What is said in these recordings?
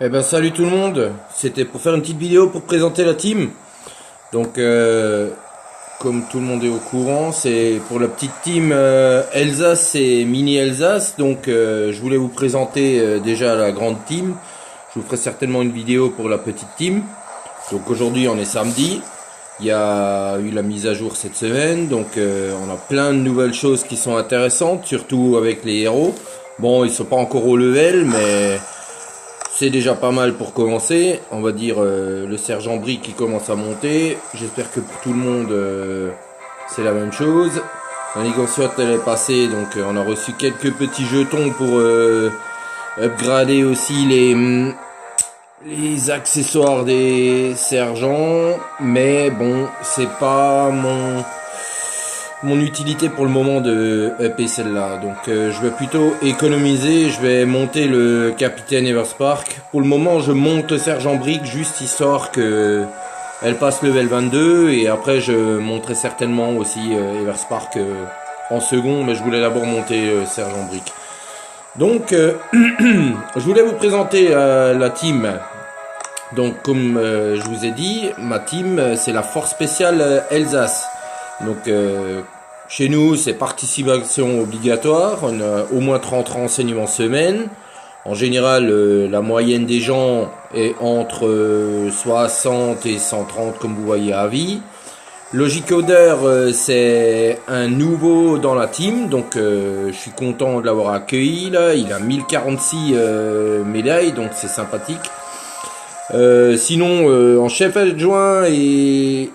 Eh ben salut tout le monde, c'était pour faire une petite vidéo pour présenter la team. Donc comme tout le monde est au courant, c'est pour la petite team Elsace et Mini Elsace. Donc je voulais vous présenter déjà la grande team. Je vous ferai certainement une vidéo pour la petite team. Donc aujourd'hui on est samedi, il y a eu la mise à jour cette semaine. Donc on a plein de nouvelles choses qui sont intéressantes, surtout avec les héros. Bon, ils sont pas encore au level, mais c'est déjà pas mal pour commencer. On va dire le sergent Brick qui commence à monter. J'espère que pour tout le monde c'est la même chose. La négociation elle est passée, donc on a reçu quelques petits jetons pour upgrader aussi les accessoires des sergents. Mais bon, c'est pas mon utilité pour le moment de upper celle-là. Donc je vais plutôt économiser, je vais monter le capitaine Everspark. Pour le moment je monte le sergent Brick juste histoire que elle passe level 22 et après je monterai certainement aussi Everspark en second, mais je voulais d'abord monter sergent Brick. Donc je voulais vous présenter la team. Donc comme je vous ai dit, ma team c'est la force spéciale Elsace. Donc chez nous c'est participation obligatoire, on a au moins 30 renseignements semaine. En général la moyenne des gens est entre 60 et 130 comme vous voyez à vie. Logicoder c'est un nouveau dans la team, donc je suis content de l'avoir accueilli là, il a 1046 médailles donc c'est sympathique. Sinon, en chef adjoint et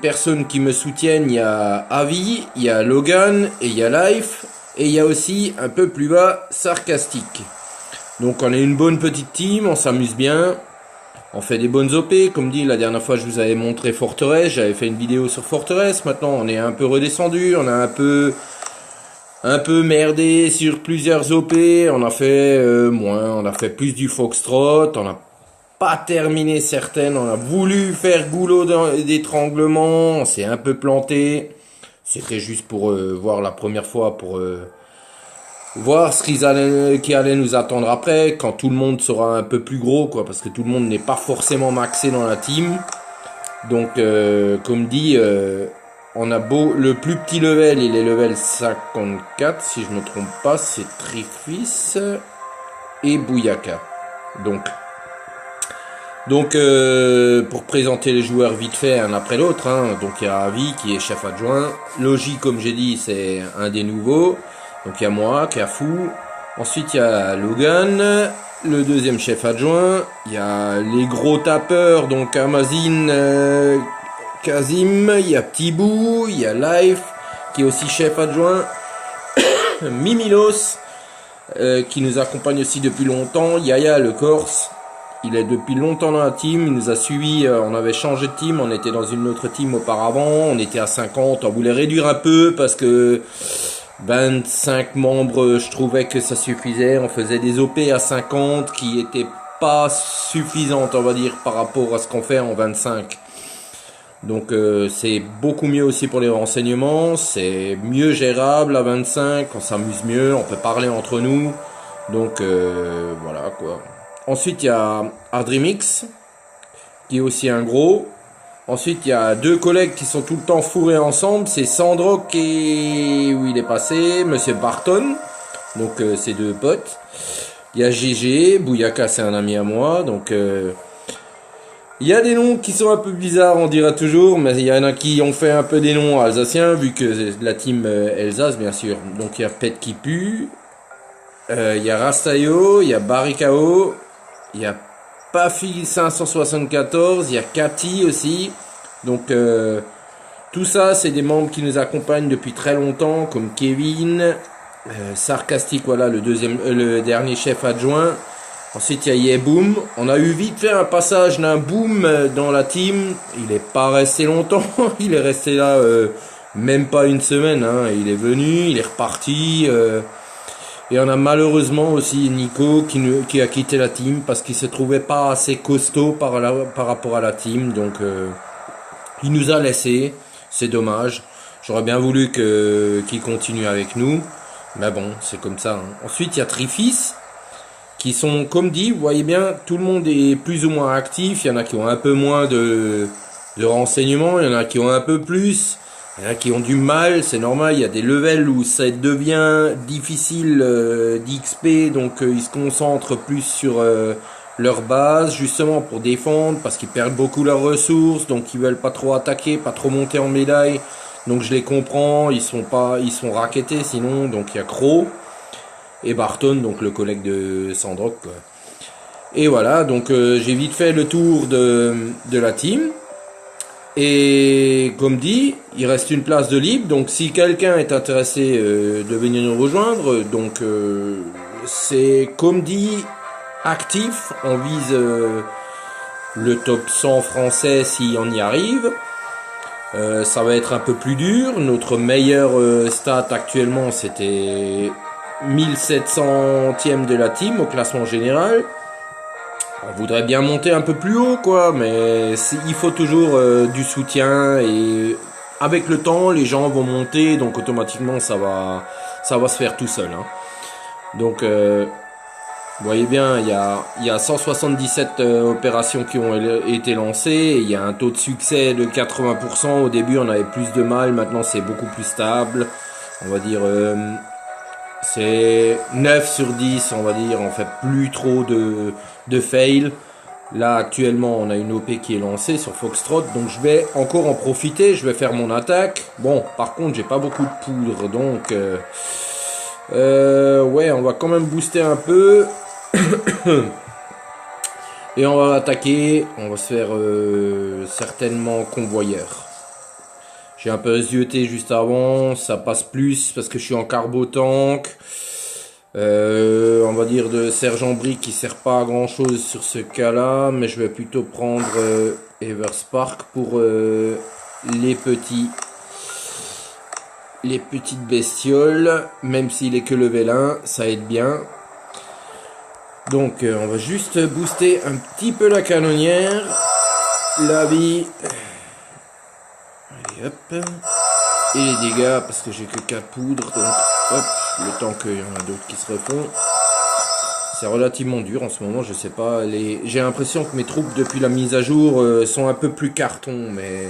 personnes qui me soutiennent, il y a Avi, il y a Logan et il y a Life. Et il y a aussi un peu plus bas Sarcastique. Donc on est une bonne petite team, on s'amuse bien. On fait des bonnes OP, comme dit la dernière fois je vous avais montré Forteresse, j'avais fait une vidéo sur Forteresse. Maintenant on est un peu redescendu, on a un peu merdé sur plusieurs OP. On a fait moins, on a fait plus du Foxtrot, on a pas terminé certaines, on a voulu faire goulot d'étranglement, on s'est un peu planté. C'était juste pour voir la première fois, pour voir ce qui allait nous attendre après, quand tout le monde sera un peu plus gros, quoi, parce que tout le monde n'est pas forcément maxé dans la team. Donc, comme dit, on a le plus petit level, il est level 54, si je me trompe pas, c'est Trifis et Bouyaka. Donc pour présenter les joueurs vite fait un après l'autre, hein, donc il y a Avi qui est chef adjoint, Logi comme j'ai dit c'est un des nouveaux, donc il y a moi, Cafou, ensuite il y a Logan, le deuxième chef adjoint, il y a les gros tapeurs, donc Amazine, Kazim, il y a Ptibou, il y a Life qui est aussi chef adjoint, Mimilos qui nous accompagne aussi depuis longtemps, Yaya le Corse. Il est depuis longtemps dans la team, il nous a suivi, on avait changé de team, on était dans une autre team auparavant, on était à 50, on voulait réduire un peu parce que 25 membres, je trouvais que ça suffisait, on faisait des OP à 50 qui étaient pas suffisantes, on va dire, par rapport à ce qu'on fait en 25. Donc c'est beaucoup mieux aussi pour les renseignements, c'est mieux gérable à 25, on s'amuse mieux, on peut parler entre nous, donc voilà quoi. Ensuite, il y a Ardrimix, qui est aussi un gros. Ensuite, il y a deux collègues qui sont tout le temps fourrés ensemble. C'est Sandrock et où il est passé, Monsieur Barton. Donc, c'est deux potes. Il y a GG, Bouyaka, c'est un ami à moi. Donc, il y a des noms qui sont un peu bizarres, on dira toujours. Mais il y en a qui ont fait un peu des noms alsaciens, vu que c'est la team Elsace, bien sûr. Donc, il y a Pet qui pue. Il y a Rastayo, il y a Barikao. Il y a Pafi 574, il y a Cathy aussi. Donc tout ça c'est des membres qui nous accompagnent depuis très longtemps, comme Kevin, Sarcastique, voilà le dernier chef adjoint. Ensuite il y a Yeboom. On a eu vite fait un passage d'un boom dans la team. Il est pas resté longtemps, il est resté là même pas une semaine. Hein. Il est venu, il est reparti. Et on a malheureusement aussi Nico qui a quitté la team parce qu'il se trouvait pas assez costaud par rapport à la team. Donc il nous a laissé. C'est dommage. J'aurais bien voulu qu'il continue avec nous. Mais bon, c'est comme ça. Hein. Ensuite, il y a Trifis qui sont, comme dit, vous voyez bien, tout le monde est plus ou moins actif. Il y en a qui ont un peu moins de renseignements, il y en a qui ont un peu plus, il y en a qui ont du mal, c'est normal. Il y a des levels où ça devient difficile d'XP, donc ils se concentrent plus sur leur base, justement pour défendre, parce qu'ils perdent beaucoup leurs ressources, donc ils veulent pas trop attaquer, pas trop monter en médaille. Donc je les comprends, ils sont rackettés sinon. Donc il y a Crow et Barton, donc le collègue de Sandrock, quoi. Et voilà, donc j'ai vite fait le tour de la team. Et comme dit, il reste une place de libre. Donc si quelqu'un est intéressé de venir nous rejoindre, donc c'est comme dit, actif. On vise le top 100 français si on y arrive. Ça va être un peu plus dur. Notre meilleur stat actuellement, c'était 1700e de la team au classement général. On voudrait bien monter un peu plus haut, quoi, mais il faut toujours du soutien, et avec le temps, les gens vont monter, donc automatiquement, ça va se faire tout seul, hein. Donc, vous voyez bien, il y a 177 opérations qui ont été lancées, et il y a un taux de succès de 80%. Au début, on avait plus de mal, maintenant c'est beaucoup plus stable. On va dire, c'est 9 sur 10, on va dire, on fait plus trop de fail. Là, actuellement, on a une OP qui est lancée sur Foxtrot, donc je vais encore en profiter, je vais faire mon attaque. Bon, par contre, j'ai pas beaucoup de poudre, donc ouais, on va quand même booster un peu. Et on va attaquer, on va se faire certainement convoyeur. J'ai un peu zioté juste avant, ça passe plus parce que je suis en carbo tank. On va dire de sergent brick qui sert pas à grand chose sur ce cas-là, mais je vais plutôt prendre Everspark pour les petites bestioles, même s'il est que level 1, ça aide bien. Donc on va juste booster un petit peu la canonnière, la vie. Allez hop. Et les dégâts, parce que j'ai que 4 poudres, donc hop, le temps qu'il y en a d'autres qui se refont. C'est relativement dur en ce moment, je sais pas. J'ai l'impression que mes troupes depuis la mise à jour sont un peu plus carton, mais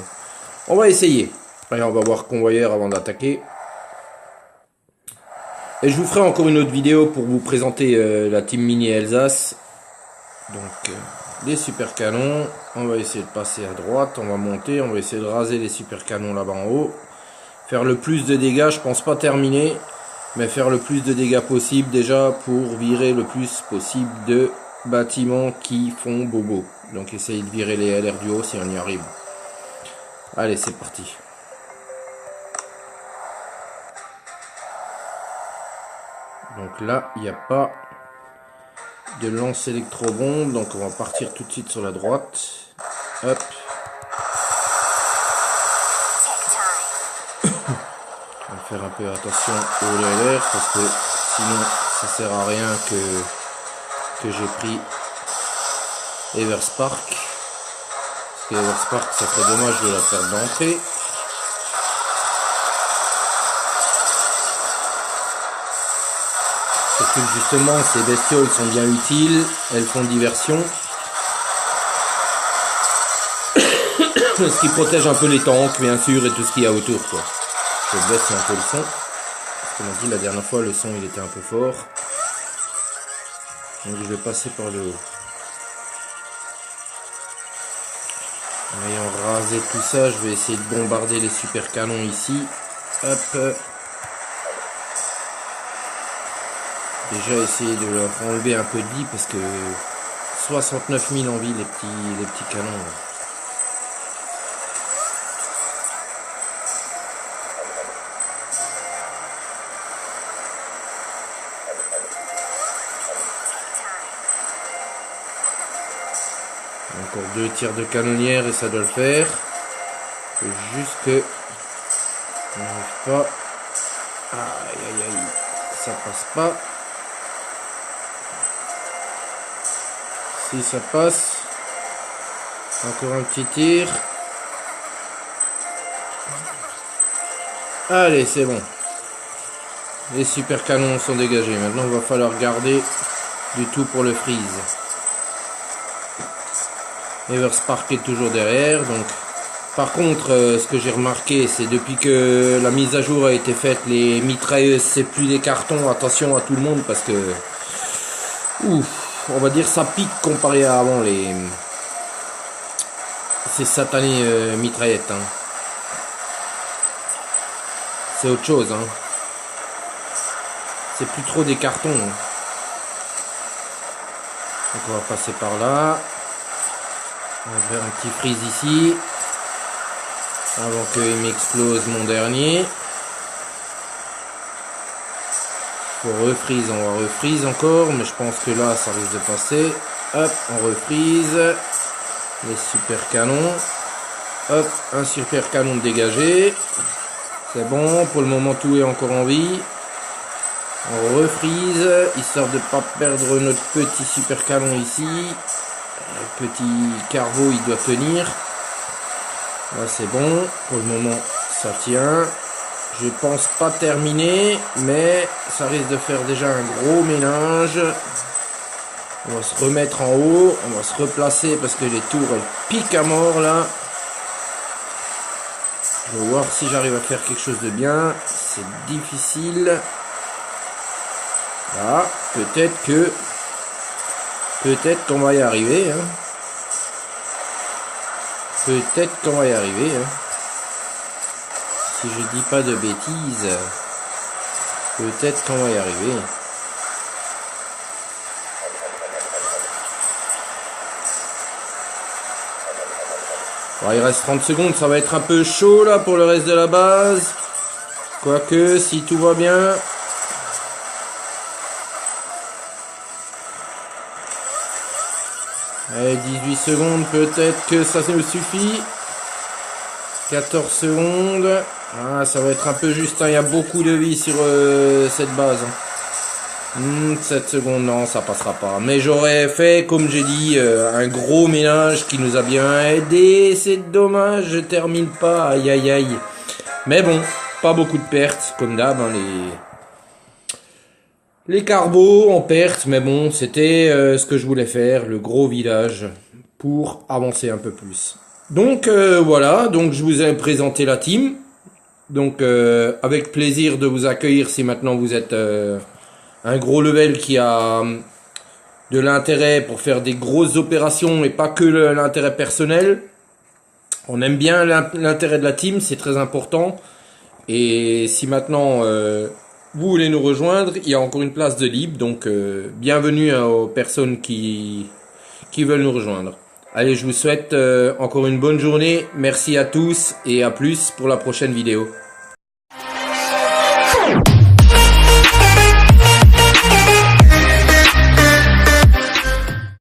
on va essayer. Allez, on va voir convoyeur avant d'attaquer. Et je vous ferai encore une autre vidéo pour vous présenter la team mini Elsace. Donc les super canons, on va essayer de passer à droite, on va monter, on va essayer de raser les super canons là-bas en haut. Faire le plus de dégâts, je pense pas terminer, mais faire le plus de dégâts possible déjà pour virer le plus possible de bâtiments qui font bobo. Donc essayer de virer les LR du haut si on y arrive. Allez, c'est parti. Donc là, il n'y a pas de lance électrobombe, donc on va partir tout de suite sur la droite. Hop. On va faire un peu attention au LR parce que sinon ça sert à rien que j'ai pris Everspark. Parce que Everspark, ça serait dommage de la perdre d'entrée. Surtout que justement ces bestioles sont bien utiles, elles font diversion. Ce qui protège un peu les tanks bien sûr et tout ce qu'il y a autour, quoi. Je baisse un peu le son. Comme on dit la dernière fois, le son il était un peu fort. Donc je vais passer par le haut. En ayant rasé tout ça, je vais essayer de bombarder les super canons ici. Hop. Déjà essayer de leur enlever un peu de vie parce que 69 000 en vie les petits canons. Encore 2 tirs de canonnière et ça doit le faire. Faut juste que on n'arrive pas. Aïe aïe aïe, ça passe pas. Si ça passe, encore un petit tir. Allez, c'est bon. Les super canons sont dégagés. Maintenant, il va falloir garder du tout pour le freeze. Everspark est toujours derrière. Donc, par contre, ce que j'ai remarqué, c'est depuis que la mise à jour a été faite, les mitrailleuses, c'est plus des cartons. Attention à tout le monde parce que, ouf, on va dire ça pique comparé à avant ces satanées mitraillettes. Hein. C'est autre chose. Hein. C'est plus trop des cartons. Hein. Donc on va passer par là. On va faire un petit freeze ici. Avant qu'il m'explose mon dernier. Pour refreeze, on va refreeze encore. Mais je pense que là, ça risque de passer. Hop, on refreeze. Les super canons. Hop, un super canon dégagé. C'est bon, pour le moment tout est encore en vie. On refreeze, histoire de ne pas perdre notre petit super canon ici. Le petit cargo, il doit tenir. Là c'est bon, pour le moment ça tient. Je pense pas terminer, mais ça risque de faire déjà un gros mélange. On va se remettre en haut, on va se replacer parce que les tours elles piquent à mort là. Je vais voir si j'arrive à faire quelque chose de bien. C'est difficile. Là, peut-être qu'on va y arriver. Hein. Peut-être qu'on va y arriver. Hein. Si je dis pas de bêtises, peut-être qu'on va y arriver. Bon, il reste 30 secondes, ça va être un peu chaud là pour le reste de la base. Quoique, si tout va bien. Allez, 18 secondes, peut-être que ça nous suffit. 14 secondes. Ah, ça va être un peu juste, hein. Il y a beaucoup de vie sur cette base. Hein. 7 secondes, non, ça passera pas. Mais j'aurais fait, comme j'ai dit, un gros ménage qui nous a bien aidé. C'est dommage, je termine pas. Aïe, aïe, aïe. Mais bon, pas beaucoup de pertes, comme d'hab. Hein, les carbos en perte, mais bon, c'était ce que je voulais faire, le gros village, pour avancer un peu plus. Donc voilà, donc je vous ai présenté la team. Donc avec plaisir de vous accueillir si maintenant vous êtes un gros level qui a de l'intérêt pour faire des grosses opérations et pas que l'intérêt personnel. On aime bien l'intérêt de la team, c'est très important. Et si maintenant vous voulez nous rejoindre, il y a encore une place de libre. Donc bienvenue aux personnes qui veulent nous rejoindre. Allez, je vous souhaite encore une bonne journée. Merci à tous et à plus pour la prochaine vidéo.